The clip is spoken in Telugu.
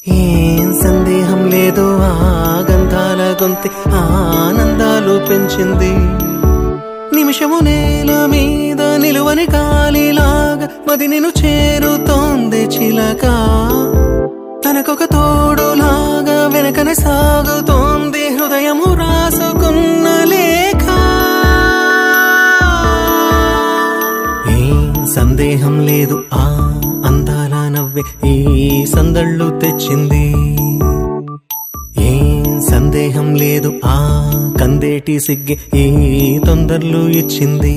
ఏం సందేహం లేదు ఆ గంధాల గొంతి ఆనందాలు పెంచింది. నిమిషము నేల మీద నిలువని గాలిలాగా మది నిన్ను చేరుతోంది చిలక. తనకొక తోడులాగా వెనకనే సాగుతోంది హృదయము రాసుకున్న లేఖ. ఏం సందేహం లేదు ఆ అందాల నవ్వే ఈ సందళ్ళు తెచ్చింది. ఏం సందేహం లేదు ఆ కందేటి సిగ్గే ఈ తొందరలు ఇచ్చింది.